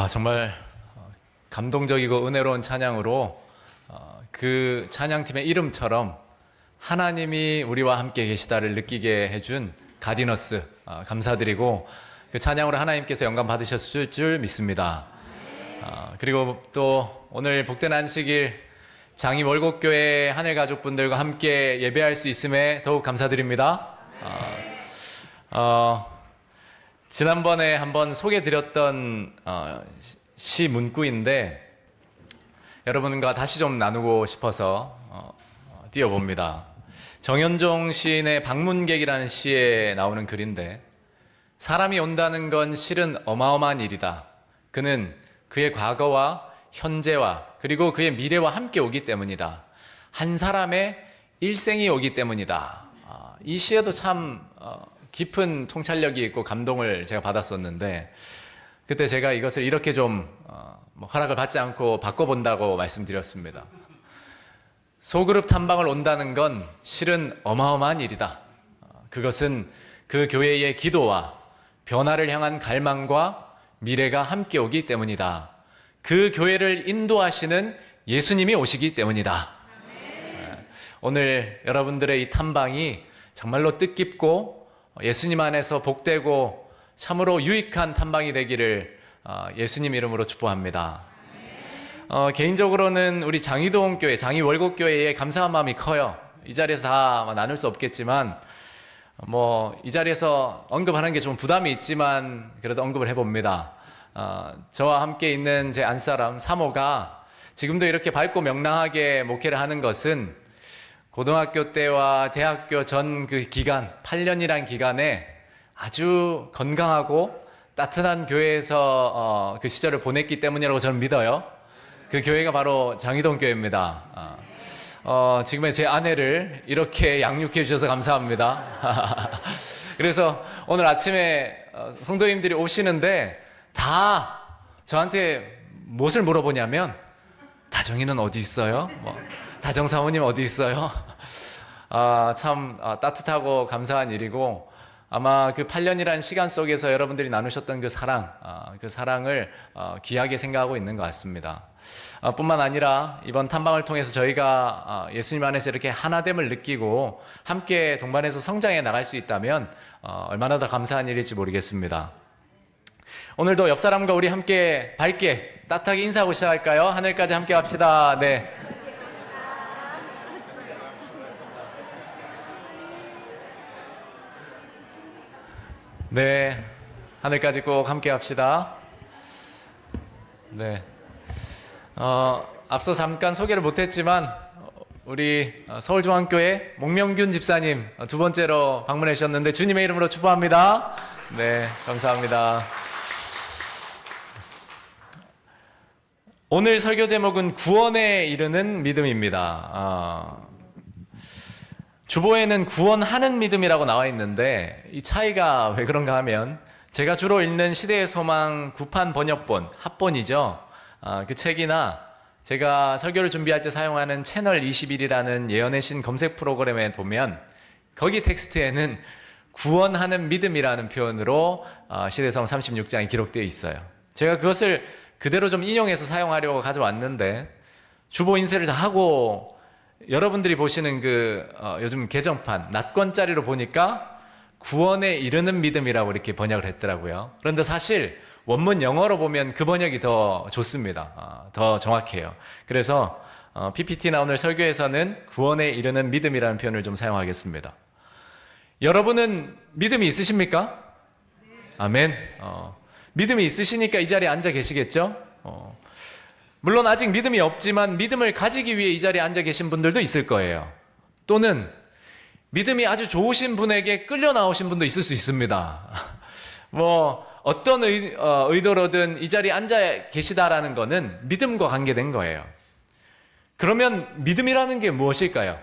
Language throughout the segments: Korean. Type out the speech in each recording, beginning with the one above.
정말 감동적이고 은혜로운 찬양으로 그 찬양팀의 이름처럼 하나님이 우리와 함께 계시다를 느끼게 해준 가디너스 감사드리고 그 찬양으로 하나님께서 영감 받으셨을 줄 믿습니다. 그리고 또 오늘 복된 안식일 장이 월곡교회 하늘 가족분들과 함께 예배할 수 있음에 더욱 감사드립니다. 지난번에 한번 소개드렸던 시 문구인데 여러분과 다시 좀 나누고 싶어서 띄워봅니다. 정현종 시인의 방문객이라는 시에 나오는 글인데, 사람이 온다는 건 실은 어마어마한 일이다. 그는 그의 과거와 현재와 그리고 그의 미래와 함께 오기 때문이다. 한 사람의 일생이 오기 때문이다. 이 시에도 참 깊은 통찰력이 있고 감동을 제가 받았었는데, 그때 제가 이것을 이렇게 좀 허락을 받지 않고 바꿔본다고 말씀드렸습니다. 소그룹 탐방을 온다는 건 실은 어마어마한 일이다. 그것은 그 교회의 기도와 변화를 향한 갈망과 미래가 함께 오기 때문이다. 그 교회를 인도하시는 예수님이 오시기 때문이다. 오늘 여러분들의 이 탐방이 정말로 뜻깊고 예수님 안에서 복되고 참으로 유익한 탐방이 되기를 예수님 이름으로 축복합니다. 개인적으로는 우리 장이동 교회, 장이 월곡교회에 감사한 마음이 커요. 이 자리에서 다 나눌 수 없겠지만 이 자리에서 언급하는 게 좀 부담이 있지만 그래도 언급을 해봅니다. 저와 함께 있는 제 안사람 사모가 지금도 이렇게 밝고 명랑하게 목회를 하는 것은 고등학교 때와 대학교 전 그 기간, 8년이란 기간에 아주 건강하고 따뜻한 교회에서 그 시절을 보냈기 때문이라고 저는 믿어요. 그 교회가 바로 장이동 교회입니다. 지금의 제 아내를 이렇게 양육해 주셔서 감사합니다. 그래서 오늘 아침에 성도님들이 오시는데 다 저한테 무엇을 물어보냐면, 다정이는 어디 있어요? 다정 사모님 어디 있어요? 참 따뜻하고 감사한 일이고, 아마 그 8년이라는 시간 속에서 여러분들이 나누셨던 그 사랑을 귀하게 생각하고 있는 것 같습니다. 뿐만 아니라 이번 탐방을 통해서 저희가 예수님 안에서 이렇게 하나됨을 느끼고 함께 동반해서 성장해 나갈 수 있다면 얼마나 더 감사한 일일지 모르겠습니다. 오늘도 옆 사람과 우리 함께 밝게 따뜻하게 인사하고 시작할까요? 하늘까지 함께 합시다. 네. 네, 하늘까지 꼭 함께 합시다. 네. 앞서 잠깐 소개를 못했지만 우리 서울중앙교회 목명균 집사님 두 번째로 방문해 주셨는데 주님의 이름으로 축복합니다. 네, 감사합니다. 오늘 설교 제목은 구원에 이르는 믿음입니다. 주보에는 구원하는 믿음이라고 나와 있는데 이 차이가 왜 그런가 하면, 제가 주로 읽는 시대의 소망 구판 번역본, 합본이죠. 그 책이나 제가 설교를 준비할 때 사용하는 채널 21이라는 예언의 신 검색 프로그램에 보면 거기 텍스트에는 구원하는 믿음이라는 표현으로 시대성 36장이 기록되어 있어요. 제가 그것을 그대로 좀 인용해서 사용하려고 가져왔는데, 주보 인쇄를 다 하고 여러분들이 보시는 요즘 개정판 낫권짜리로 보니까 구원에 이르는 믿음이라고 이렇게 번역을 했더라고요. 그런데 사실 원문 영어로 보면 그 번역이 더 좋습니다. 더 정확해요. 그래서 PPT나 오늘 설교에서는 구원에 이르는 믿음이라는 표현을 좀 사용하겠습니다. 여러분은 믿음이 있으십니까? 아멘. 믿음이 있으시니까 이 자리에 앉아 계시겠죠? 물론 아직 믿음이 없지만 믿음을 가지기 위해 이 자리에 앉아 계신 분들도 있을 거예요. 또는 믿음이 아주 좋으신 분에게 끌려 나오신 분도 있을 수 있습니다. 어떤 의도로든 이 자리에 앉아 계시다라는 거는 믿음과 관계된 거예요. 그러면 믿음이라는 게 무엇일까요?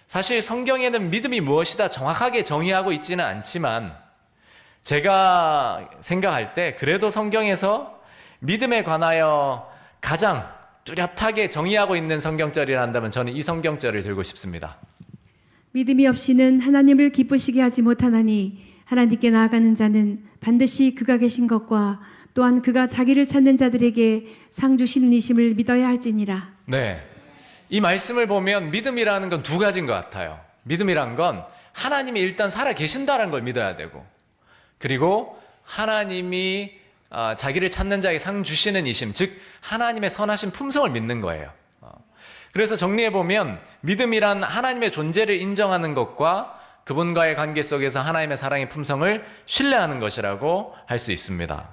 사실 성경에는 믿음이 무엇이다 정확하게 정의하고 있지는 않지만, 제가 생각할 때 그래도 성경에서 믿음에 관하여 가장 뚜렷하게 정의하고 있는 성경절이라 한다면 저는 이 성경절을 들고 싶습니다. 믿음이 없이는 하나님을 기쁘시게 하지 못하나니 하나님께 나아가는 자는 반드시 그가 계신 것과 또한 그가 자기를 찾는 자들에게 상 주시는 이심을 믿어야 할지니라. 네. 이 말씀을 보면 믿음이라는 건 두 가지인 것 같아요. 믿음이란 건 하나님이 일단 살아 계신다는 걸 믿어야 되고, 그리고 하나님이 자기를 찾는 자에게 상 주시는 이심, 즉 하나님의 선하신 품성을 믿는 거예요. 그래서 정리해보면 믿음이란 하나님의 존재를 인정하는 것과 그분과의 관계 속에서 하나님의 사랑의 품성을 신뢰하는 것이라고 할 수 있습니다.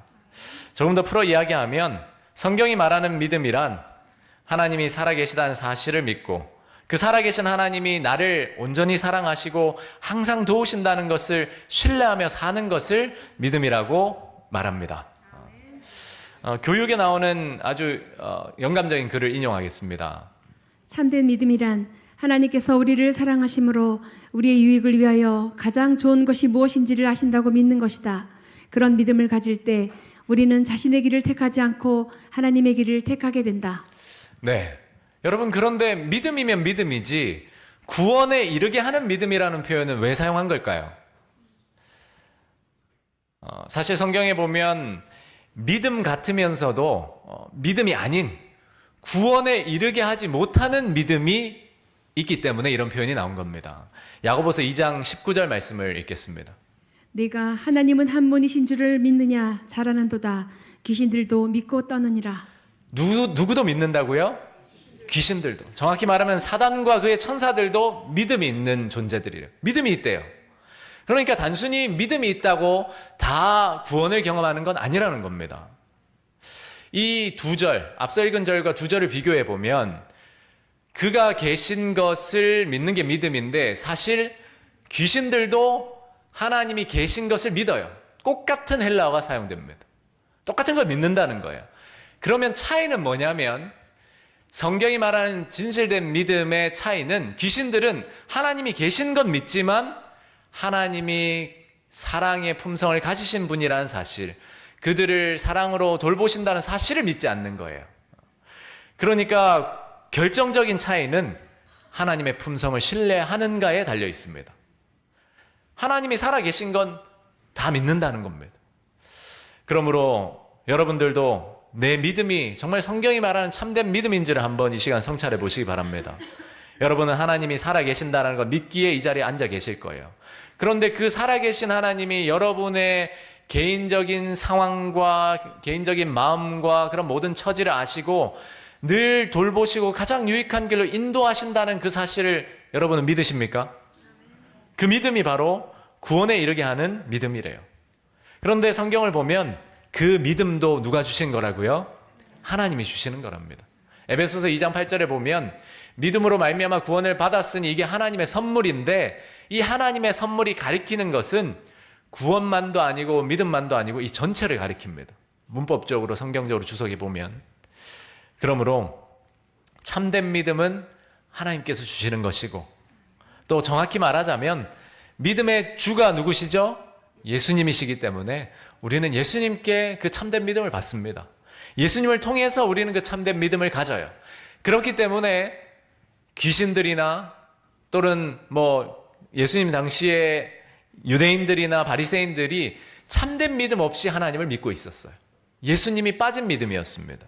조금 더 풀어 이야기하면 성경이 말하는 믿음이란 하나님이 살아계시다는 사실을 믿고 그 살아계신 하나님이 나를 온전히 사랑하시고 항상 도우신다는 것을 신뢰하며 사는 것을 믿음이라고 말합니다. 교육에 나오는 아주 영감적인 글을 인용하겠습니다. 참된 믿음이란 하나님께서 우리를 사랑하심으로 우리의 유익을 위하여 가장 좋은 것이 무엇인지를 아신다고 믿는 것이다. 그런 믿음을 가질 때 우리는 자신의 길을 택하지 않고 하나님의 길을 택하게 된다. 네. 여러분, 그런데 믿음이면 믿음이지 구원에 이르게 하는 믿음이라는 표현은 왜 사용한 걸까요? 사실 성경에 보면 믿음 같으면서도 믿음이 아닌 구원에 이르게 하지 못하는 믿음이 있기 때문에 이런 표현이 나온 겁니다. 야고보서 2장 19절 말씀을 읽겠습니다. 네가 하나님은 한 분이신 줄을 믿느냐 잘하는도다. 귀신들도 믿고 떠느니라. 누구도 믿는다고요? 귀신들도. 정확히 말하면 사단과 그의 천사들도 믿음이 있는 존재들이래요. 믿음이 있대요. 그러니까 단순히 믿음이 있다고 다 구원을 경험하는 건 아니라는 겁니다. 이 두 절, 앞서 읽은 절과 두 절을 비교해 보면 그가 계신 것을 믿는 게 믿음인데 사실 귀신들도 하나님이 계신 것을 믿어요. 똑같은 헬라어가 사용됩니다. 똑같은 걸 믿는다는 거예요. 그러면 차이는 뭐냐면 성경이 말하는 진실된 믿음의 차이는 귀신들은 하나님이 계신 건 믿지만 하나님이 사랑의 품성을 가지신 분이라는 사실, 그들을 사랑으로 돌보신다는 사실을 믿지 않는 거예요. 그러니까 결정적인 차이는 하나님의 품성을 신뢰하는가에 달려 있습니다. 하나님이 살아계신 건 다 믿는다는 겁니다. 그러므로 여러분들도 내 믿음이 정말 성경이 말하는 참된 믿음인지를 한번 이 시간 성찰해 보시기 바랍니다. 여러분은 하나님이 살아계신다는 걸 믿기에 이 자리에 앉아 계실 거예요. 그런데 그 살아계신 하나님이 여러분의 개인적인 상황과 개인적인 마음과 그런 모든 처지를 아시고 늘 돌보시고 가장 유익한 길로 인도하신다는 그 사실을 여러분은 믿으십니까? 그 믿음이 바로 구원에 이르게 하는 믿음이래요. 그런데 성경을 보면 그 믿음도 누가 주신 거라고요? 하나님이 주시는 거랍니다. 에베소서 2장 8절에 보면 믿음으로 말미암아 구원을 받았으니 이게 하나님의 선물인데 이 하나님의 선물이 가리키는 것은 구원만도 아니고 믿음만도 아니고 이 전체를 가리킵니다. 문법적으로 성경적으로 주석해 보면. 그러므로 참된 믿음은 하나님께서 주시는 것이고 또 정확히 말하자면 믿음의 주가 누구시죠? 예수님이시기 때문에 우리는 예수님께 그 참된 믿음을 받습니다. 예수님을 통해서 우리는 그 참된 믿음을 가져요. 그렇기 때문에 귀신들이나 또는 예수님 당시에 유대인들이나 바리새인들이 참된 믿음 없이 하나님을 믿고 있었어요. 예수님이 빠진 믿음이었습니다.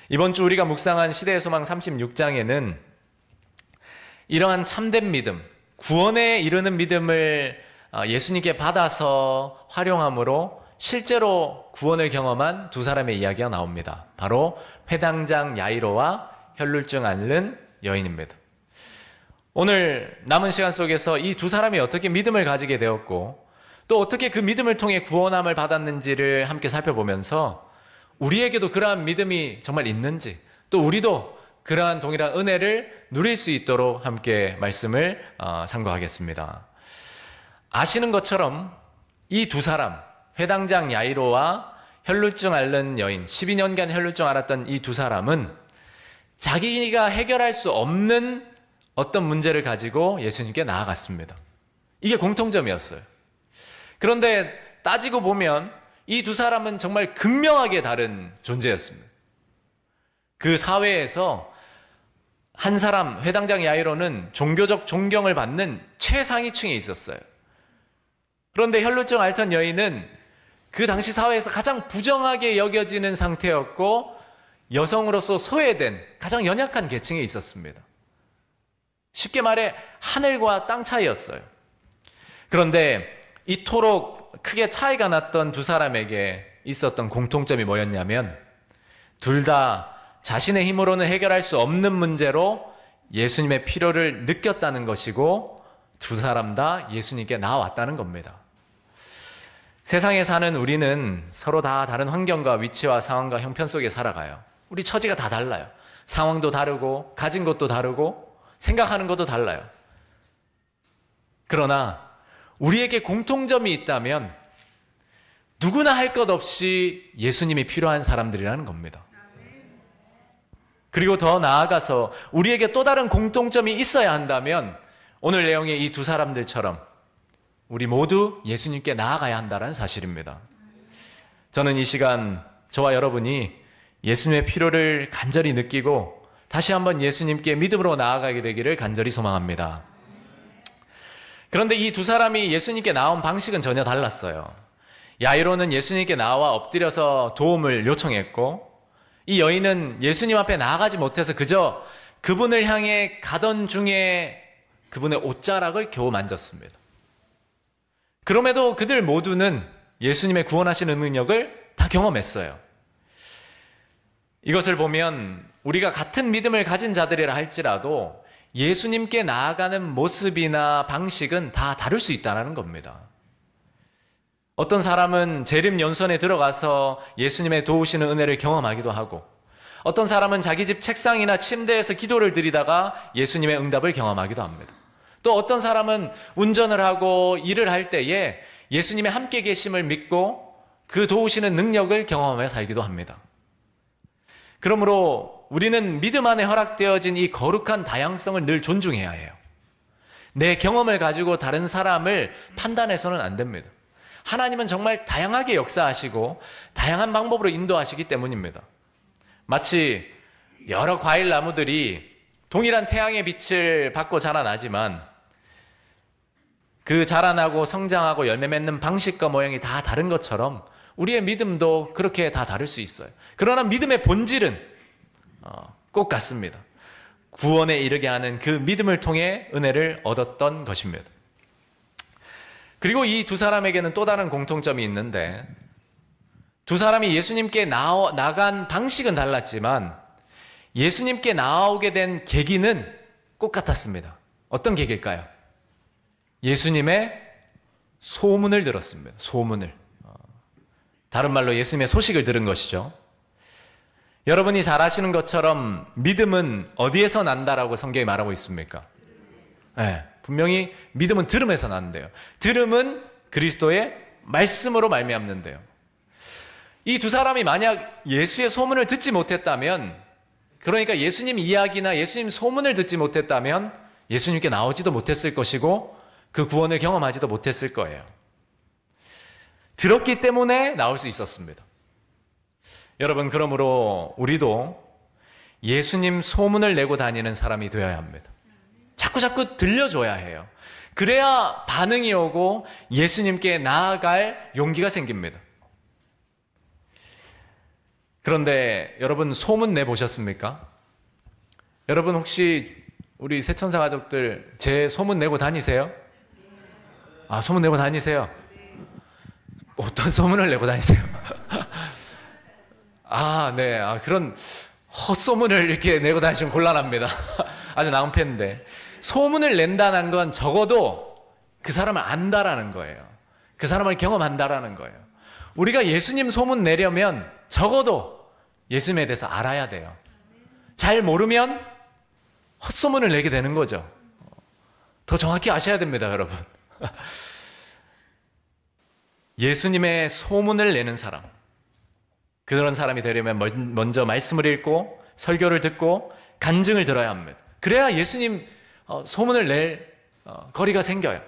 이번 주 우리가 묵상한 시대의 소망 36장에는 이러한 참된 믿음, 구원에 이르는 믿음을 예수님께 받아서 활용함으로 실제로 구원을 경험한 두 사람의 이야기가 나옵니다. 바로 회당장 야이로와 혈루증 앓는 여인입니다. 오늘 남은 시간 속에서 이 두 사람이 어떻게 믿음을 가지게 되었고 또 어떻게 그 믿음을 통해 구원함을 받았는지를 함께 살펴보면서 우리에게도 그러한 믿음이 정말 있는지 또 우리도 그러한 동일한 은혜를 누릴 수 있도록 함께 말씀을 상고하겠습니다. 아시는 것처럼 이 두 사람, 회당장 야이로와 혈루증 앓는 여인, 12년간 혈루증 앓았던 이 두 사람은 자기가 해결할 수 없는 어떤 문제를 가지고 예수님께 나아갔습니다. 이게 공통점이었어요. 그런데 따지고 보면 이 두 사람은 정말 극명하게 다른 존재였습니다. 그 사회에서 한 사람, 회당장 야이로는 종교적 존경을 받는 최상위층에 있었어요. 그런데 혈루증 앓던 여인은 그 당시 사회에서 가장 부정하게 여겨지는 상태였고 여성으로서 소외된 가장 연약한 계층에 있었습니다. 쉽게 말해 하늘과 땅 차이였어요. 그런데 이토록 크게 차이가 났던 두 사람에게 있었던 공통점이 뭐였냐면 둘 다 자신의 힘으로는 해결할 수 없는 문제로 예수님의 필요를 느꼈다는 것이고 두 사람 다 예수님께 나아왔다는 겁니다. 세상에 사는 우리는 서로 다 다른 환경과 위치와 상황과 형편 속에 살아가요. 우리 처지가 다 달라요. 상황도 다르고 가진 것도 다르고 생각하는 것도 달라요. 그러나 우리에게 공통점이 있다면 누구나 할 것 없이 예수님이 필요한 사람들이라는 겁니다. 그리고 더 나아가서 우리에게 또 다른 공통점이 있어야 한다면 오늘 내용의 이 두 사람들처럼 우리 모두 예수님께 나아가야 한다는 사실입니다. 저는 이 시간 저와 여러분이 예수님의 필요를 간절히 느끼고 다시 한번 예수님께 믿음으로 나아가게 되기를 간절히 소망합니다. 그런데 이 두 사람이 예수님께 나온 방식은 전혀 달랐어요. 야이로는 예수님께 나와 엎드려서 도움을 요청했고 이 여인은 예수님 앞에 나아가지 못해서 그저 그분을 향해 가던 중에 그분의 옷자락을 겨우 만졌습니다. 그럼에도 그들 모두는 예수님의 구원하시는 능력을 다 경험했어요. 이것을 보면 우리가 같은 믿음을 가진 자들이라 할지라도 예수님께 나아가는 모습이나 방식은 다 다를 수 있다는 겁니다. 어떤 사람은 재림연선에 들어가서 예수님의 도우시는 은혜를 경험하기도 하고 어떤 사람은 자기 집 책상이나 침대에서 기도를 드리다가 예수님의 응답을 경험하기도 합니다. 또 어떤 사람은 운전을 하고 일을 할 때에 예수님의 함께 계심을 믿고 그 도우시는 능력을 경험하며 살기도 합니다. 그러므로 우리는 믿음 안에 허락되어진 이 거룩한 다양성을 늘 존중해야 해요. 내 경험을 가지고 다른 사람을 판단해서는 안 됩니다. 하나님은 정말 다양하게 역사하시고 다양한 방법으로 인도하시기 때문입니다. 마치 여러 과일 나무들이 동일한 태양의 빛을 받고 자라나지만 그 자라나고 성장하고 열매 맺는 방식과 모양이 다 다른 것처럼 우리의 믿음도 그렇게 다 다를 수 있어요. 그러나 믿음의 본질은 꼭 같습니다. 구원에 이르게 하는 그 믿음을 통해 은혜를 얻었던 것입니다. 그리고 이 두 사람에게는 또 다른 공통점이 있는데 두 사람이 예수님께 나간 방식은 달랐지만 예수님께 나오게 된 계기는 꼭 같았습니다. 어떤 계기일까요? 예수님의 소문을 들었습니다. 소문을. 다른 말로 예수님의 소식을 들은 것이죠. 여러분이 잘 아시는 것처럼 믿음은 어디에서 난다라고 성경이 말하고 있습니까? 네, 분명히 믿음은 들음에서 나는데요. 들음은 그리스도의 말씀으로 말미암는데요. 이 두 사람이 만약 예수의 소문을 듣지 못했다면, 그러니까 예수님 이야기나 예수님 소문을 듣지 못했다면 예수님께 나오지도 못했을 것이고 그 구원을 경험하지도 못했을 거예요. 들었기 때문에 나올 수 있었습니다. 여러분, 그러므로 우리도 예수님 소문을 내고 다니는 사람이 되어야 합니다. 자꾸 들려줘야 해요. 그래야 반응이 오고 예수님께 나아갈 용기가 생깁니다. 그런데 여러분, 소문 내보셨습니까? 여러분 혹시 우리 새천사 가족들 제 소문 내고 다니세요? 아, 소문 내고 다니세요? 어떤 소문을 내고 다니세요? 아, 네. 그런 헛소문을 이렇게 내고 다니시면 곤란합니다. 아주 낭패인데. 소문을 낸다는 건 적어도 그 사람을 안다라는 거예요. 그 사람을 경험한다라는 거예요. 우리가 예수님 소문 내려면 적어도 예수님에 대해서 알아야 돼요. 잘 모르면 헛소문을 내게 되는 거죠. 더 정확히 아셔야 됩니다, 여러분. 예수님의 소문을 내는 사람, 그런 사람이 되려면 먼저 말씀을 읽고 설교를 듣고 간증을 들어야 합니다. 그래야 예수님 소문을 낼 거리가 생겨요.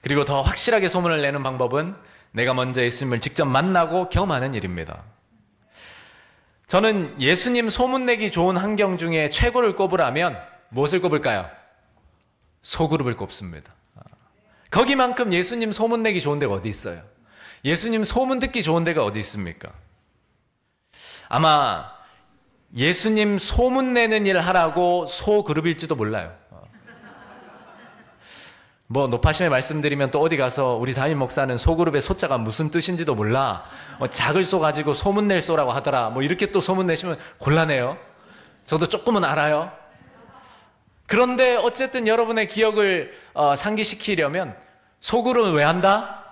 그리고 더 확실하게 소문을 내는 방법은 내가 먼저 예수님을 직접 만나고 경험하는 일입니다. 저는 예수님 소문내기 좋은 환경 중에 최고를 꼽으라면 무엇을 꼽을까요? 소그룹을 꼽습니다. 거기만큼 예수님 소문내기 좋은 데가 어디 있어요? 예수님 소문 듣기 좋은 데가 어디 있습니까? 아마 예수님 소문 내는 일 하라고 소그룹일지도 몰라요. 뭐 높아심에 말씀드리면 또 어디 가서 우리 담임 목사는 소그룹의 소자가 무슨 뜻인지도 몰라. 작을 소 가지고 소문 낼 소라고 하더라. 뭐 이렇게 또 소문 내시면 곤란해요. 저도 조금은 알아요. 그런데 어쨌든 여러분의 기억을 상기시키려면 소그룹은 왜 한다?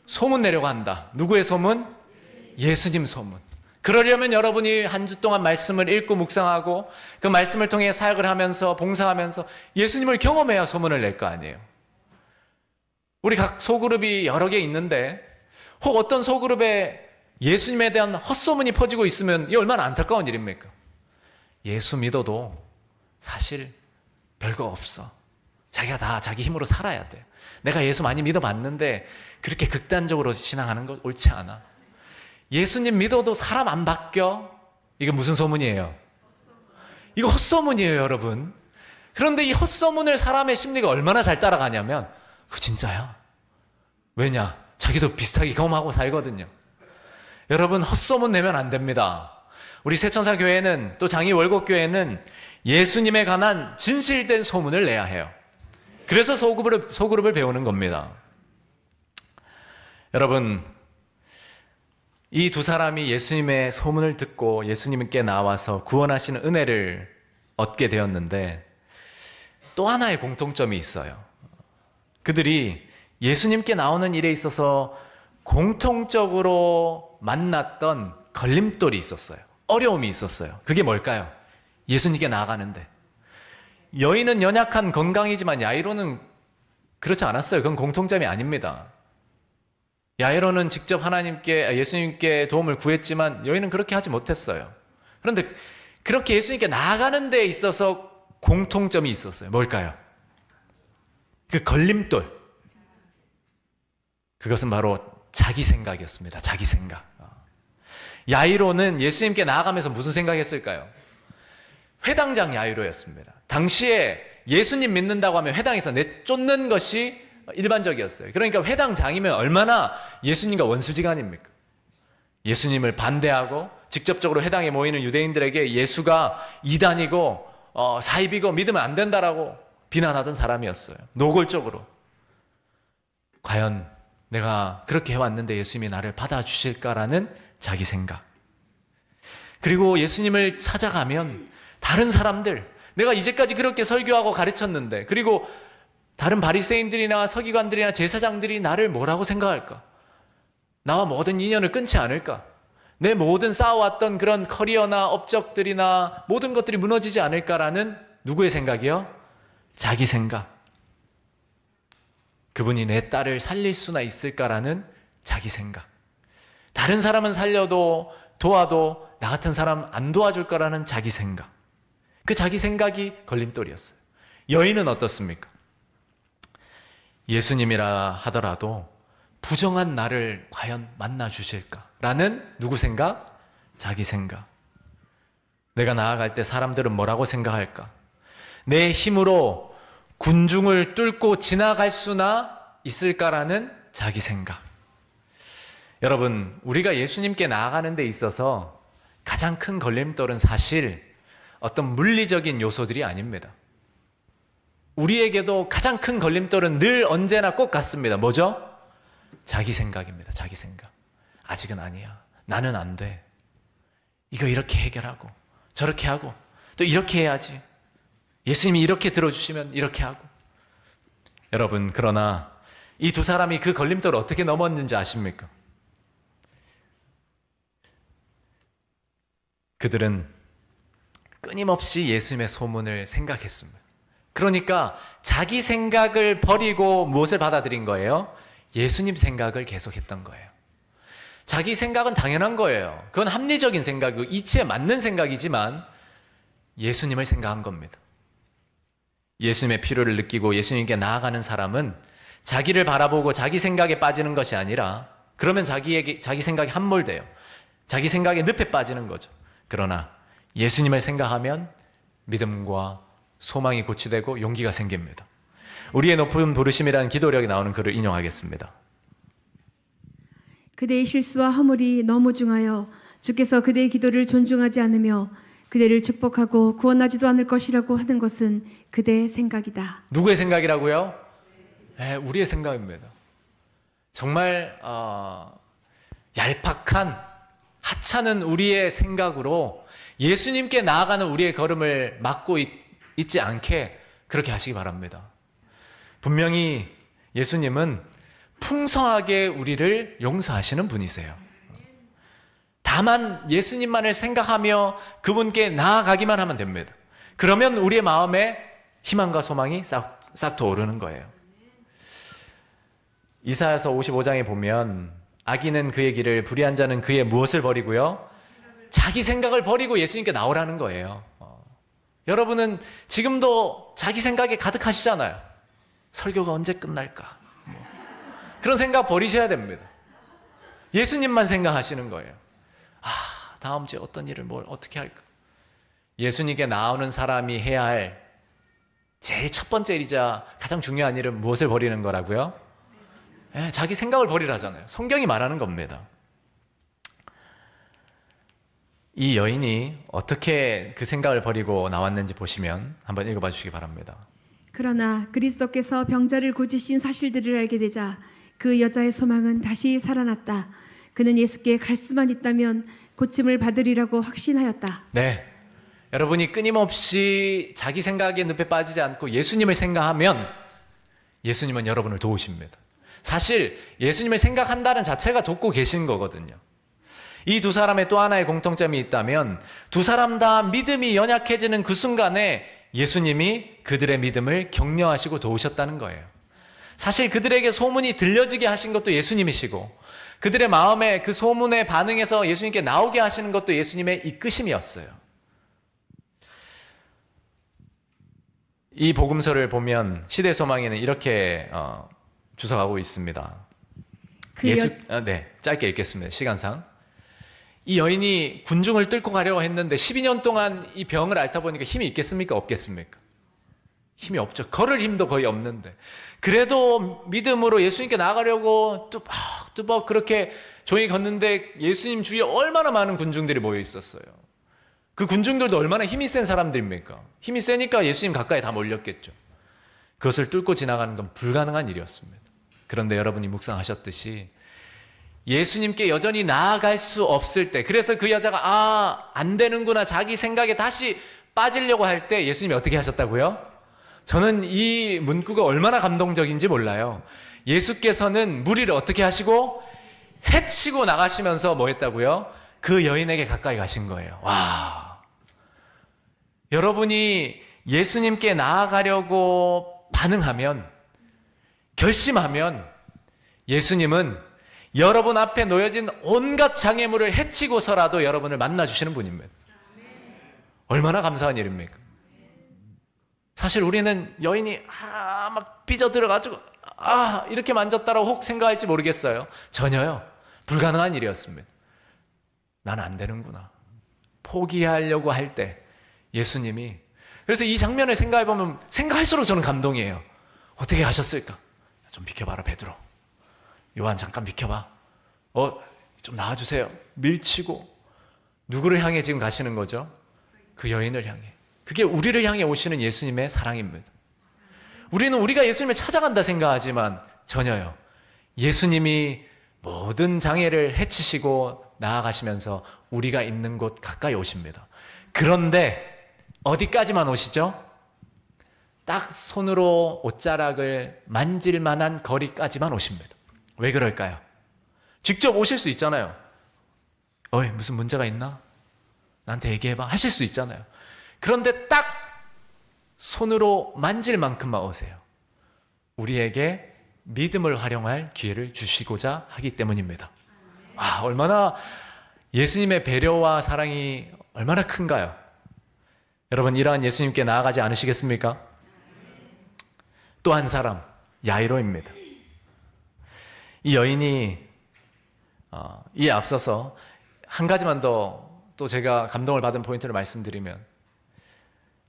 소문 내려고 한다. 누구의 소문? 예수님 소문. 그러려면 여러분이 한 주 동안 말씀을 읽고 묵상하고 그 말씀을 통해 사역을 하면서 봉사하면서 예수님을 경험해야 소문을 낼 거 아니에요. 우리 각 소그룹이 여러 개 있는데 혹 어떤 소그룹에 예수님에 대한 헛소문이 퍼지고 있으면 이 얼마나 안타까운 일입니까? 예수 믿어도 사실 별거 없어. 자기가 다 자기 힘으로 살아야 돼. 내가 예수 많이 믿어봤는데 그렇게 극단적으로 신앙하는 거 옳지 않아. 예수님 믿어도 사람 안 바뀌어? 이게 무슨 소문이에요? 이거 헛소문이에요, 여러분. 그런데 이 헛소문을 사람의 심리가 얼마나 잘 따라가냐면 그거 진짜야. 왜냐? 자기도 비슷하게 경험하고 살거든요. 여러분, 헛소문 내면 안 됩니다. 우리 새천사 교회는 또 장희 월곡 교회는 예수님에 관한 진실된 소문을 내야 해요. 그래서 소그룹을 배우는 겁니다. 여러분, 이 두 사람이 예수님의 소문을 듣고 예수님께 나와서 구원하시는 은혜를 얻게 되었는데 또 하나의 공통점이 있어요. 그들이 예수님께 나오는 일에 있어서 공통적으로 만났던 걸림돌이 있었어요. 어려움이 있었어요. 그게 뭘까요? 예수님께 나아가는데 여인은 연약한 건강이지만 야이로는 그렇지 않았어요. 그건 공통점이 아닙니다. 야이로는 직접 예수님께 도움을 구했지만 여인은 그렇게 하지 못했어요. 그런데 그렇게 예수님께 나아가는 데 있어서 공통점이 있었어요. 뭘까요? 그 걸림돌. 그것은 바로 자기 생각이었습니다. 자기 생각. 야이로는 예수님께 나아가면서 무슨 생각했을까요? 회당장 야이로였습니다. 당시에 예수님 믿는다고 하면 회당에서 내쫓는 것이 일반적이었어요. 그러니까 회당장이면 얼마나 예수님과 원수지간입니까? 예수님을 반대하고 직접적으로 회당에 모이는 유대인들에게 예수가 이단이고 사입이고 믿으면 안 된다라고 비난하던 사람이었어요. 노골적으로. 과연 내가 그렇게 해왔는데 예수님이 나를 받아주실까라는 자기 생각. 그리고 예수님을 찾아가면 다른 사람들, 내가 이제까지 그렇게 설교하고 가르쳤는데, 그리고 다른 바리새인들이나 서기관들이나 제사장들이 나를 뭐라고 생각할까? 나와 모든 인연을 끊지 않을까? 내 모든 쌓아왔던 그런 커리어나 업적들이나 모든 것들이 무너지지 않을까라는 누구의 생각이요? 자기 생각. 그분이 내 딸을 살릴 수나 있을까라는 자기 생각. 다른 사람은 살려도 도와도 나 같은 사람 안 도와줄 거라는 자기 생각. 그 자기 생각이 걸림돌이었어요. 여인은 어떻습니까? 예수님이라 하더라도 부정한 나를 과연 만나 주실까라는 누구 생각? 자기 생각. 내가 나아갈 때 사람들은 뭐라고 생각할까? 내 힘으로 군중을 뚫고 지나갈 수나 있을까라는 자기 생각. 여러분, 우리가 예수님께 나아가는 데 있어서 가장 큰 걸림돌은 사실 어떤 물리적인 요소들이 아닙니다. 우리에게도 가장 큰 걸림돌은 늘 언제나 꼭 같습니다. 뭐죠? 자기 생각입니다. 자기 생각. 아직은 아니야. 나는 안 돼. 이거 이렇게 해결하고 저렇게 하고 또 이렇게 해야지. 예수님이 이렇게 들어주시면 이렇게 하고. 여러분, 그러나 이 두 사람이 그 걸림돌을 어떻게 넘었는지 아십니까? 그들은 끊임없이 예수님의 소문을 생각했습니다. 그러니까 자기 생각을 버리고 무엇을 받아들인 거예요? 예수님 생각을 계속했던 거예요. 자기 생각은 당연한 거예요. 그건 합리적인 생각이고 이치에 맞는 생각이지만 예수님을 생각한 겁니다. 예수님의 필요를 느끼고 예수님께 나아가는 사람은 자기를 바라보고 자기 생각에 빠지는 것이 아니라 그러면 자기 생각이 함몰돼요. 자기 생각에 늪에 빠지는 거죠. 그러나 예수님을 생각하면 믿음과 소망이 고취되고 용기가 생깁니다. 우리의 높은 부르심이라는 기도력이 나오는 글을 인용하겠습니다. 그대의 실수와 허물이 너무 중하여 주께서 그대의 기도를 존중하지 않으며 그대를 축복하고 구원하지도 않을 것이라고 하는 것은 그대의 생각이다. 누구의 생각이라고요? 우리의 생각입니다. 정말 얄팍한 하찮은 우리의 생각으로 예수님께 나아가는 우리의 걸음을 막고 있지 않게 그렇게 하시기 바랍니다. 분명히 예수님은 풍성하게 우리를 용서하시는 분이세요. 다만 예수님만을 생각하며 그분께 나아가기만 하면 됩니다. 그러면 우리의 마음에 희망과 소망이 싹 돋오르는 거예요. 이사야서 55장에 보면 악인은 그의 길을, 불의한 자는 그의 무엇을 버리고요? 자기 생각을 버리고 예수님께 나오라는 거예요. 여러분은 지금도 자기 생각에 가득하시잖아요. 설교가 언제 끝날까? 그런 생각 버리셔야 됩니다. 예수님만 생각하시는 거예요. 다음 주에 어떤 일을 어떻게 할까? 예수님께 나오는 사람이 해야 할 제일 첫 번째 일이자 가장 중요한 일은 무엇을 버리는 거라고요? 자기 생각을 버리라잖아요. 성경이 말하는 겁니다. 이 여인이 어떻게 그 생각을 버리고 나왔는지 보시면 한번 읽어봐 주시기 바랍니다. 그러나 그리스도께서 병자를 고치신 사실들을 알게 되자 그 여자의 소망은 다시 살아났다. 그는 예수께 갈 수만 있다면 고침을 받으리라고 확신하였다. 네, 여러분이 끊임없이 자기 생각의 늪에 빠지지 않고 예수님을 생각하면 예수님은 여러분을 도우십니다. 사실 예수님을 생각한다는 자체가 돕고 계신 거거든요. 이 두 사람의 또 하나의 공통점이 있다면 두 사람 다 믿음이 연약해지는 그 순간에 예수님이 그들의 믿음을 격려하시고 도우셨다는 거예요. 사실 그들에게 소문이 들려지게 하신 것도 예수님이시고 그들의 마음에 그 소문에 반응해서 예수님께 나오게 하시는 것도 예수님의 이끄심이었어요. 이 복음서를 보면 시대소망에는 이렇게 주석하고 있습니다. 짧게 읽겠습니다. 시간상. 이 여인이 군중을 뚫고 가려고 했는데 12년 동안 이 병을 앓다 보니까 힘이 있겠습니까? 없겠습니까? 힘이 없죠. 걸을 힘도 거의 없는데 그래도 믿음으로 예수님께 나가려고 뚜벅뚜벅 그렇게 조용히 걷는데 예수님 주위에 얼마나 많은 군중들이 모여 있었어요. 그 군중들도 얼마나 힘이 센 사람들입니까? 힘이 세니까 예수님 가까이 다 몰렸겠죠. 그것을 뚫고 지나가는 건 불가능한 일이었습니다. 그런데 여러분이 묵상하셨듯이 예수님께 여전히 나아갈 수 없을 때, 그래서 그 여자가 안 되는구나 자기 생각에 다시 빠지려고 할 때 예수님이 어떻게 하셨다고요? 저는 이 문구가 얼마나 감동적인지 몰라요. 예수께서는 무리를 어떻게 하시고 해치고 나가시면서 뭐 했다고요? 그 여인에게 가까이 가신 거예요. 와, 여러분이 예수님께 나아가려고 반응하면, 결심하면 예수님은 여러분 앞에 놓여진 온갖 장애물을 해치고서라도 여러분을 만나주시는 분입니다. 얼마나 감사한 일입니까? 사실 우리는 여인이 막 삐져들어가지고 이렇게 만졌다라고 혹 생각할지 모르겠어요. 전혀요. 불가능한 일이었습니다. 나는 안 되는구나. 포기하려고 할 때 예수님이, 그래서 이 장면을 생각해보면 생각할수록 저는 감동이에요. 어떻게 하셨을까? 좀 비켜봐라 베드로. 요한 잠깐 비켜봐. 좀 나와주세요. 밀치고 누구를 향해 지금 가시는 거죠? 그 여인을 향해. 그게 우리를 향해 오시는 예수님의 사랑입니다. 우리는 우리가 예수님을 찾아간다 생각하지만 전혀요. 예수님이 모든 장애를 해치시고 나아가시면서 우리가 있는 곳 가까이 오십니다. 그런데 어디까지만 오시죠? 딱 손으로 옷자락을 만질 만한 거리까지만 오십니다. 왜 그럴까요? 직접 오실 수 있잖아요. 무슨 문제가 있나? 나한테 얘기해봐. 하실 수 있잖아요. 그런데 딱 손으로 만질 만큼만 오세요. 우리에게 믿음을 활용할 기회를 주시고자 하기 때문입니다. 얼마나 예수님의 배려와 사랑이 얼마나 큰가요? 여러분, 이러한 예수님께 나아가지 않으시겠습니까? 또 한 사람, 야이로입니다. 이 여인이 이에 앞서서 한 가지만 더 또 제가 감동을 받은 포인트를 말씀드리면,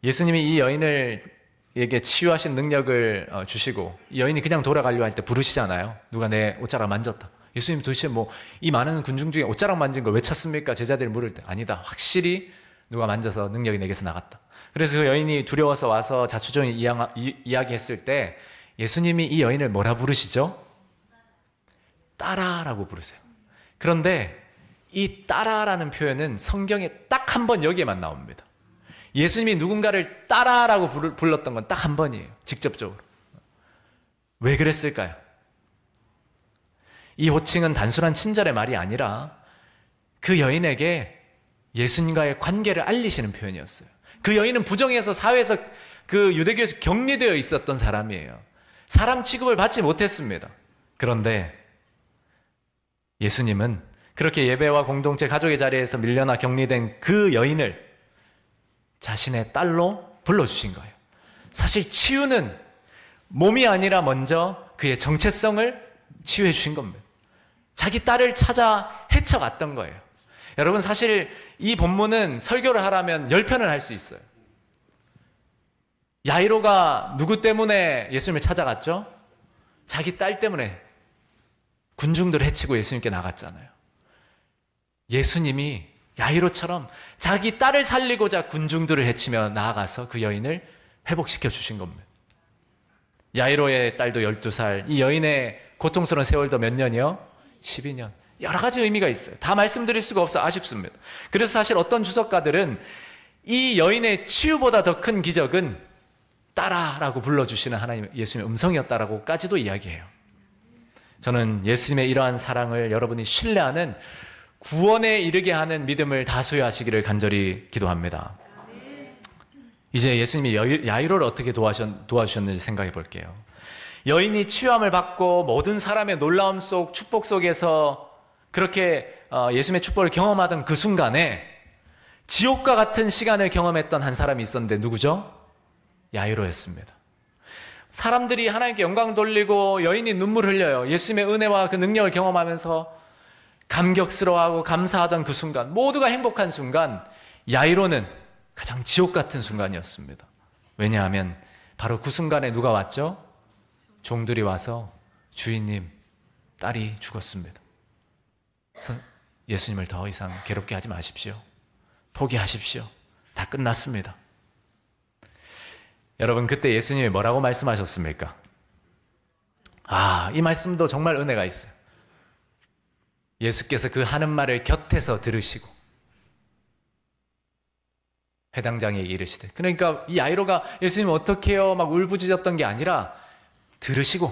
예수님이 이 여인에게 치유하신 능력을 주시고 이 여인이 그냥 돌아가려고 할 때 부르시잖아요. 누가 내 옷자락 만졌다. 예수님 도대체 뭐 이 많은 군중 중에 옷자락 만진 걸 왜 찾습니까? 제자들이 물을 때 아니다. 확실히 누가 만져서 능력이 내게서 나갔다. 그래서 그 여인이 두려워서 와서 자초정이 이야기했을 때 예수님이 이 여인을 뭐라 부르시죠? 따라라고 부르세요. 그런데 이 따라라는 표현은 성경에 딱 한 번 여기에만 나옵니다. 예수님이 누군가를 따라라고 불렀던 건 딱 한 번이에요. 직접적으로. 왜 그랬을까요? 이 호칭은 단순한 친절의 말이 아니라 그 여인에게 예수님과의 관계를 알리시는 표현이었어요. 그 여인은 부정해서 사회에서 그 유대교에서 격리되어 있었던 사람이에요. 사람 취급을 받지 못했습니다. 그런데 예수님은 그렇게 예배와 공동체, 가족의 자리에서 밀려나 격리된 그 여인을 자신의 딸로 불러주신 거예요. 사실 치유는 몸이 아니라 먼저 그의 정체성을 치유해 주신 겁니다. 자기 딸을 찾아 헤쳐갔던 거예요. 여러분, 사실 이 본문은 설교를 하라면 10편을 할 수 있어요. 야이로가 누구 때문에 예수님을 찾아갔죠? 자기 딸 때문에 군중들을 해치고 예수님께 나갔잖아요. 예수님이 야이로처럼 자기 딸을 살리고자 군중들을 해치며 나아가서 그 여인을 회복시켜 주신 겁니다. 야이로의 딸도 12살, 이 여인의 고통스러운 세월도 몇 년이요? 12년. 여러 가지 의미가 있어요. 다 말씀드릴 수가 없어 아쉽습니다. 그래서 사실 어떤 주석가들은 이 여인의 치유보다 더 큰 기적은 따라라고 불러주시는 하나님 예수님의 음성이었다라고까지도 이야기해요. 저는 예수님의 이러한 사랑을 여러분이 신뢰하는 구원에 이르게 하는 믿음을 다 소유하시기를 간절히 기도합니다. 이제 예수님이 야이로를 어떻게 도와주셨는지 생각해 볼게요. 여인이 치유함을 받고 모든 사람의 놀라움 속 축복 속에서 그렇게 예수님의 축복을 경험하던 그 순간에 지옥과 같은 시간을 경험했던 한 사람이 있었는데 누구죠? 야이로였습니다. 사람들이 하나님께 영광 돌리고 여인이 눈물 흘려요. 예수님의 은혜와 그 능력을 경험하면서 감격스러워하고 감사하던 그 순간, 모두가 행복한 순간, 야이로는 가장 지옥 같은 순간이었습니다. 왜냐하면 바로 그 순간에 누가 왔죠? 종들이 와서 주인님, 딸이 죽었습니다. 예수님을 더 이상 괴롭게 하지 마십시오. 포기하십시오. 다 끝났습니다. 여러분, 그때 예수님이 뭐라고 말씀하셨습니까? 이 말씀도 정말 은혜가 있어요. 예수께서 그 하는 말을 곁에서 들으시고 회당장에게 이르시되, 그러니까 이 야이로가 예수님 어떻게 해요? 막 울부짖었던 게 아니라 들으시고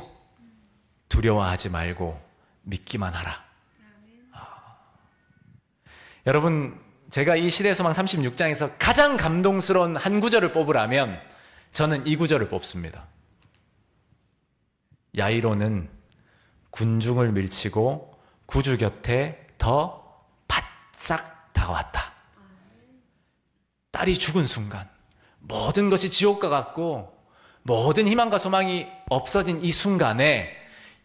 두려워하지 말고 믿기만 하라. 여러분, 제가 이 시대소망 36장에서 가장 감동스러운 한 구절을 뽑으라면 저는 이 구절을 뽑습니다. 야이로는 군중을 밀치고 구주 곁에 더 바싹 다가왔다. 딸이 죽은 순간, 모든 것이 지옥과 같고 모든 희망과 소망이 없어진 이 순간에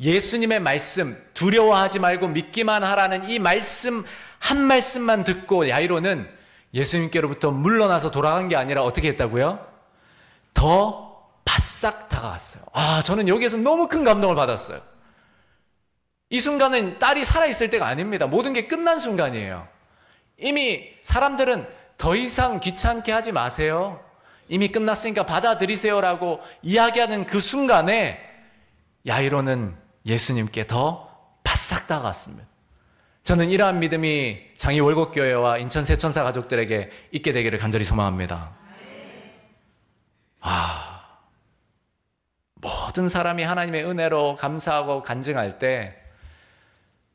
예수님의 말씀, 두려워하지 말고 믿기만 하라는 이 말씀 한 말씀만 듣고 야이로는 예수님께로부터 물러나서 돌아간 게 아니라 어떻게 했다고요? 더 바싹 다가왔어요. 저는 여기에서 너무 큰 감동을 받았어요. 이 순간은 딸이 살아있을 때가 아닙니다. 모든 게 끝난 순간이에요. 이미 사람들은 더 이상 귀찮게 하지 마세요. 이미 끝났으니까 받아들이세요라고 이야기하는 그 순간에 야이로는 예수님께 더 바싹 다가왔습니다. 저는 이러한 믿음이 장이 월곡교회와 인천 세천사 가족들에게 있게 되기를 간절히 소망합니다. 모든 사람이 하나님의 은혜로 감사하고 간증할 때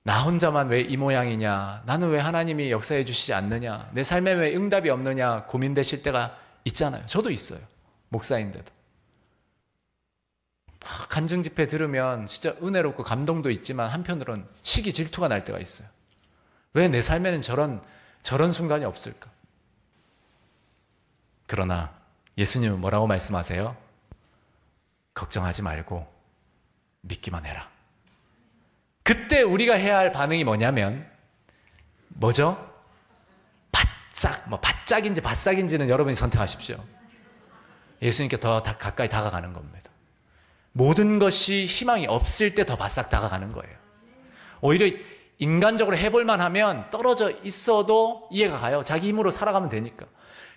나 혼자만 왜 이 모양이냐, 나는 왜 하나님이 역사해 주시지 않느냐, 내 삶에 왜 응답이 없느냐 고민되실 때가 있잖아요. 저도 있어요. 목사인데도 간증 집회 들으면 진짜 은혜롭고 감동도 있지만 한편으로는 시기 질투가 날 때가 있어요. 왜 내 삶에는 저런 순간이 없을까? 그러나 예수님은 뭐라고 말씀하세요? 걱정하지 말고 믿기만 해라. 그때 우리가 해야 할 반응이 뭐냐면 뭐죠? 바짝인지 바싹인지는 여러분이 선택하십시오. 예수님께 더 가까이 다가가는 겁니다. 모든 것이 희망이 없을 때 더 바싹 다가가는 거예요. 오히려 인간적으로 해볼만 하면 떨어져 있어도 이해가 가요. 자기 힘으로 살아가면 되니까.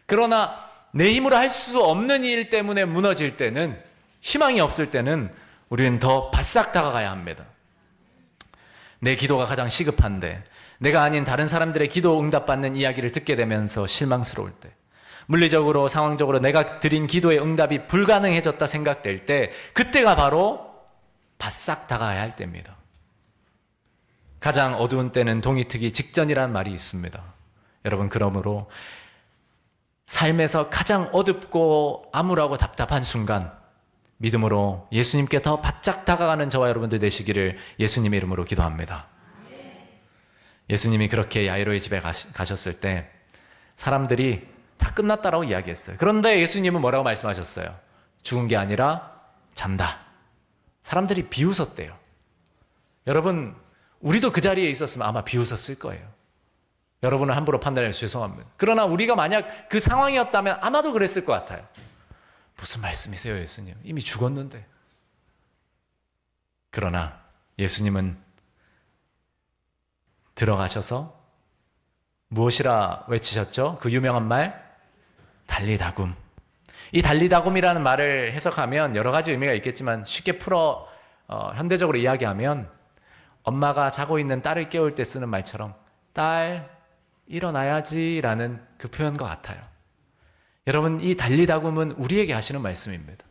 그러나 내 힘으로 할 수 없는 일 때문에 무너질 때는, 희망이 없을 때는 우리는 더 바싹 다가가야 합니다. 내 기도가 가장 시급한데, 내가 아닌 다른 사람들의 기도 응답받는 이야기를 듣게 되면서 실망스러울 때, 물리적으로 상황적으로 내가 드린 기도의 응답이 불가능해졌다 생각될 때, 그때가 바로 바싹 다가가야 할 때입니다. 가장 어두운 때는 동이 트기 직전이라는 말이 있습니다. 여러분, 그러므로 삶에서 가장 어둡고 암울하고 답답한 순간, 믿음으로 예수님께 더 바짝 다가가는 저와 여러분들 되시기를 예수님의 이름으로 기도합니다. 예수님이 그렇게 야이로의 집에 가셨을 때 사람들이 다 끝났다라고 이야기했어요. 그런데 예수님은 뭐라고 말씀하셨어요? 죽은 게 아니라 잔다. 사람들이 비웃었대요. 여러분, 우리도 그 자리에 있었으면 아마 비웃었을 거예요. 여러분을 함부로 판단해서 죄송합니다. 그러나 우리가 만약 그 상황이었다면 아마도 그랬을 것 같아요. 무슨 말씀이세요, 예수님? 이미 죽었는데. 그러나 예수님은 들어가셔서 무엇이라 외치셨죠? 그 유명한 말, 달리다굼. 이 달리다굼이라는 말을 해석하면 여러 가지 의미가 있겠지만 쉽게 풀어 현대적으로 이야기하면 엄마가 자고 있는 딸을 깨울 때 쓰는 말처럼 딸 일어나야지라는 그 표현과 같아요. 여러분, 이 달리다굼은 우리에게 하시는 말씀입니다.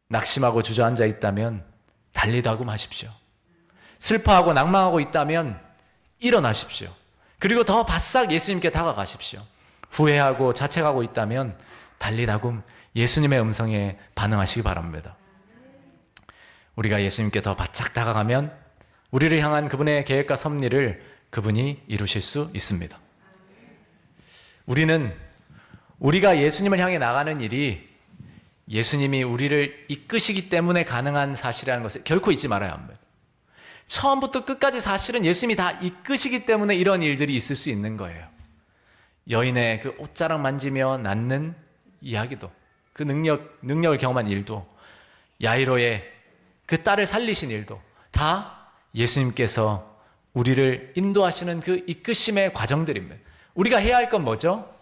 낙심하고 주저앉아 있다면 달리다굼 하십시오. 슬퍼하고 낭망하고 있다면 일어나십시오. 그리고 더 바싹 예수님께 다가가십시오. 후회하고 자책하고 있다면 달리다굼, 예수님의 음성에 반응하시기 바랍니다. 우리가 예수님께 더 바짝 다가가면 우리를 향한 그분의 계획과 섭리를 그분이 이루실 수 있습니다. 우리가 예수님을 향해 나가는 일이 예수님이 우리를 이끄시기 때문에 가능한 사실이라는 것을 결코 잊지 말아야 합니다. 처음부터 끝까지 사실은 예수님이 다 이끄시기 때문에 이런 일들이 있을 수 있는 거예요. 여인의 그 옷자락 만지며 낫는 이야기도, 그 능력을 경험한 일도, 야이로의 그 딸을 살리신 일도 다 예수님께서 우리를 인도하시는 그 이끄심의 과정들입니다. 우리가 해야 할 건 뭐죠?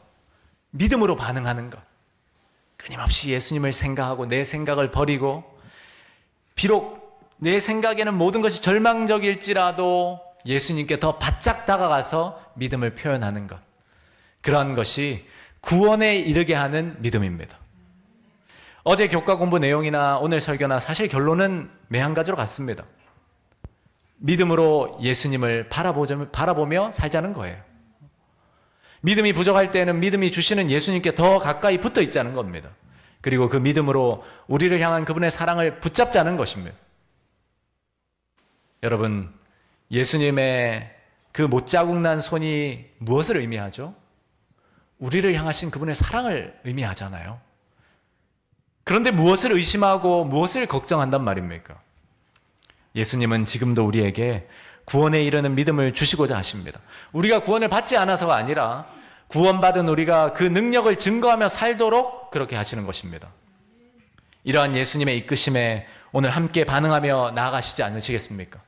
믿음으로 반응하는 것. 끊임없이 예수님을 생각하고 내 생각을 버리고, 비록 내 생각에는 모든 것이 절망적일지라도 예수님께 더 바짝 다가가서 믿음을 표현하는 것. 그러한 것이 구원에 이르게 하는 믿음입니다. 어제 교과 공부 내용이나 오늘 설교나 사실 결론은 매 한 가지로 같습니다. 믿음으로 예수님을 바라보며 살자는 거예요. 믿음이 부족할 때는 믿음이 주시는 예수님께 더 가까이 붙어 있자는 겁니다. 그리고 그 믿음으로 우리를 향한 그분의 사랑을 붙잡자는 것입니다. 여러분, 예수님의 그 못자국 난 손이 무엇을 의미하죠? 우리를 향하신 그분의 사랑을 의미하잖아요. 그런데 무엇을 의심하고 무엇을 걱정한단 말입니까? 예수님은 지금도 우리에게 구원에 이르는 믿음을 주시고자 하십니다. 우리가 구원을 받지 않아서가 아니라 구원받은 우리가 그 능력을 증거하며 살도록 그렇게 하시는 것입니다. 이러한 예수님의 이끄심에 오늘 함께 반응하며 나아가시지 않으시겠습니까?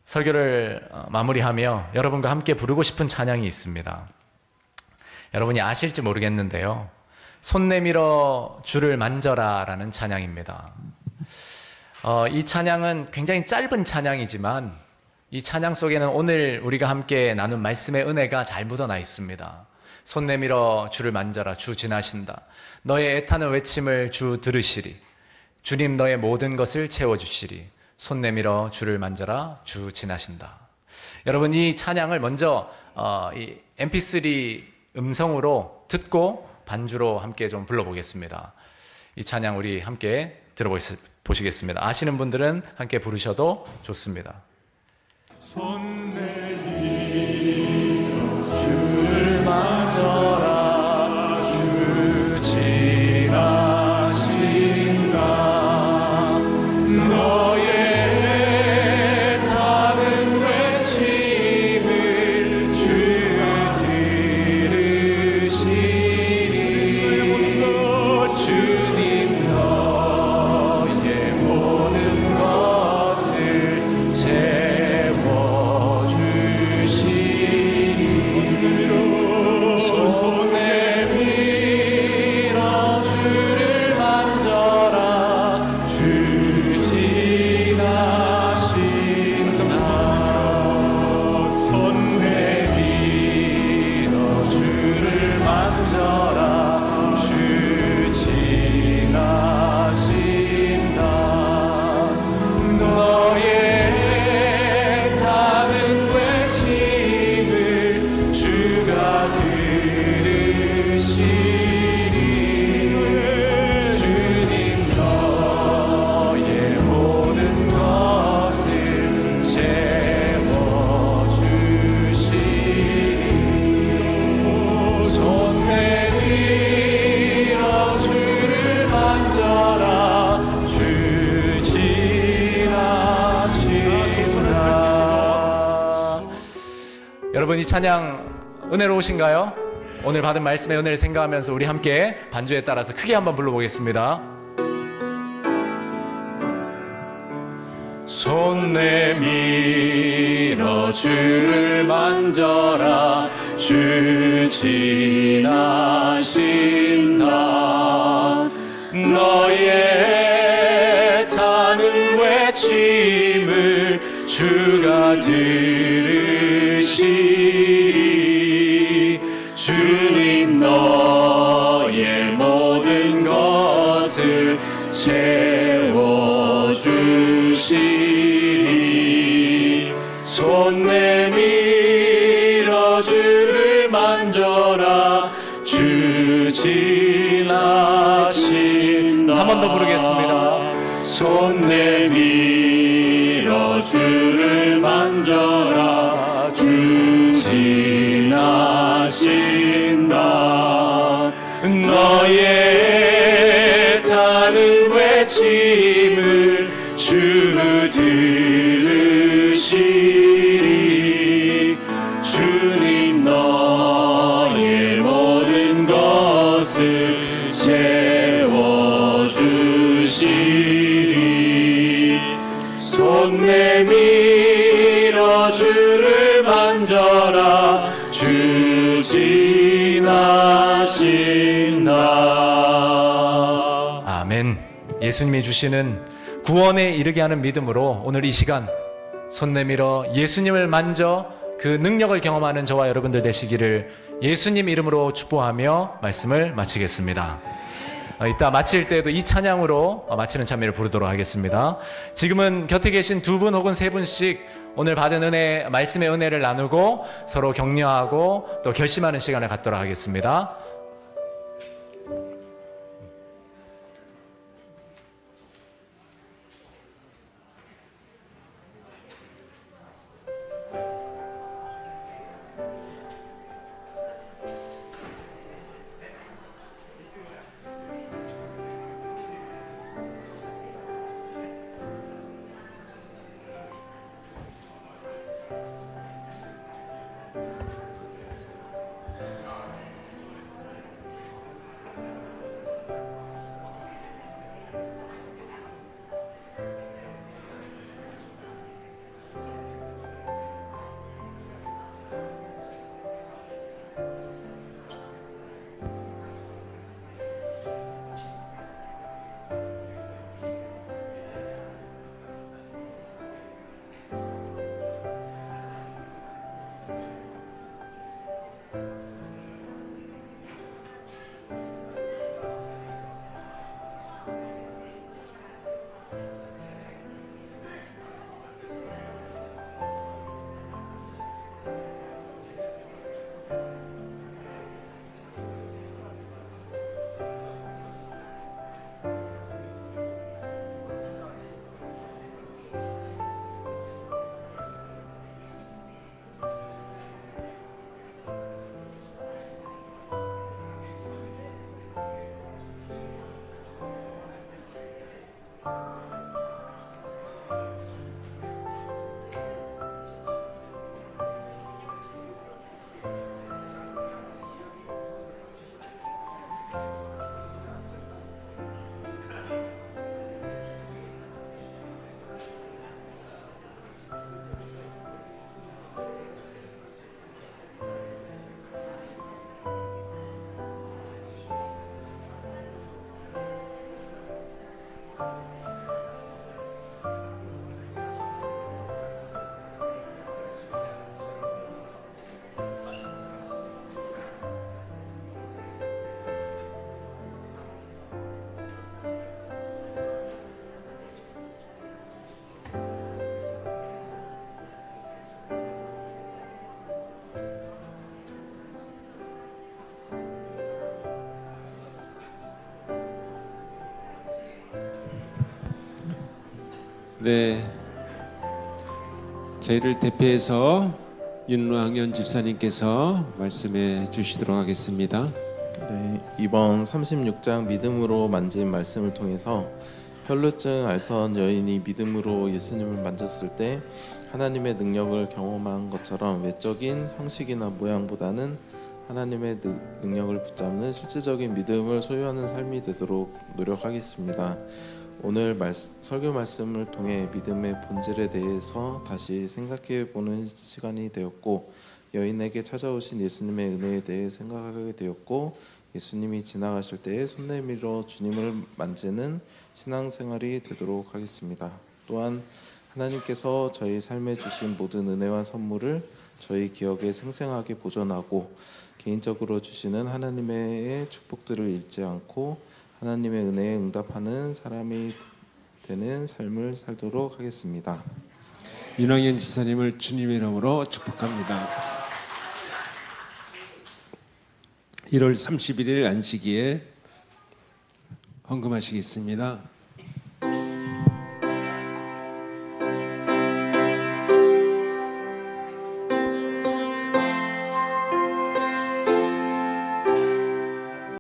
설교를 마무리하며 여러분과 함께 부르고 싶은 찬양이 있습니다. 여러분이 아실지 모르겠는데요. 손 내밀어 주를 만져라 라는 찬양입니다. 이 찬양은 굉장히 짧은 찬양이지만 이 찬양 속에는 오늘 우리가 함께 나눈 말씀의 은혜가 잘 묻어나 있습니다. 손 내밀어 주를 만져라, 주 지나신다. 너의 애타는 외침을 주 들으시리. 주님 너의 모든 것을 채워주시리. 손 내밀어 주를 만져라, 주 지나신다. 여러분, 이 찬양을 먼저 이 mp3 음성으로 듣고 반주로 함께 좀 불러보겠습니다. 이 찬양 우리 함께 들어보시겠습니다. 아시는 분들은 함께 부르셔도 좋습니다. 손 내밀어 주를 만져라, 주 지나신다. 너의 애타는 외침을 주 들으시리. 주님 너의 모든 것을 여러분 이 찬양 은혜로우신가요? 오늘 받은 말씀의 은혜를 생각하면서 우리 함께 반주에 따라서 크게 한번 불러보겠습니다. 손 내밀어 주를 만져라. 주 지나신다. 너의 타는 외침을 주가 들으시리. 주님 너의 모든 것을 채워주시리. 손 내밀어 주를 만져라. 주 지나신다. 한 번 더 부르겠습니다. 손 내밀어 주를 만져라. 주 지나신다. 너의 타는 외침을 주 들으시리. 주님 너의 모든 것을 채워주시리. 손 내밀어 주를 만져라. 주 지나신다. 아멘. 예수님이 주시는 구원에 이르게 하는 믿음으로 오늘 이 시간 손 내밀어 예수님을 만져 그 능력을 경험하는 저와 여러분들 되시기를 예수님 이름으로 축복하며 말씀을 마치겠습니다. 이따 마칠 때도 이 찬양으로 마치는 찬미를 부르도록 하겠습니다. 지금은 곁에 계신 두 분 혹은 세 분씩 오늘 받은 은혜, 말씀의 은혜를 나누고 서로 격려하고 또 결심하는 시간을 갖도록 하겠습니다. 네, 저희를 대표해서 윤광현 집사님께서 말씀해 주시도록 하겠습니다. 네, 이번 36장 믿음으로 만진 말씀을 통해서 혈루증 앓던 여인이 믿음으로 예수님을 만졌을 때 하나님의 능력을 경험한 것처럼 외적인 형식이나 모양보다는 하나님의 능력을 붙잡는 실질적인 믿음을 소유하는 삶이 되도록 노력하겠습니다. 오늘 설교 말씀을 통해 믿음의 본질에 대해서 다시 생각해 보는 시간이 되었고, 여인에게 찾아오신 예수님의 은혜에 대해 생각하게 되었고, 예수님이 지나가실 때에 손 내밀어 주님을 만지는 신앙생활이 되도록 하겠습니다. 또한 하나님께서 저희 삶에 주신 모든 은혜와 선물을 저희 기억에 생생하게 보존하고 개인적으로 주시는 하나님의 축복들을 잃지 않고 하나님의 은혜에 응답하는 사람이 되는 삶을 살도록 하겠습니다. 윤왕현 지사님을 주님의 이름으로 축복합니다. 1월 31일 안식일 헌금하시겠습니다.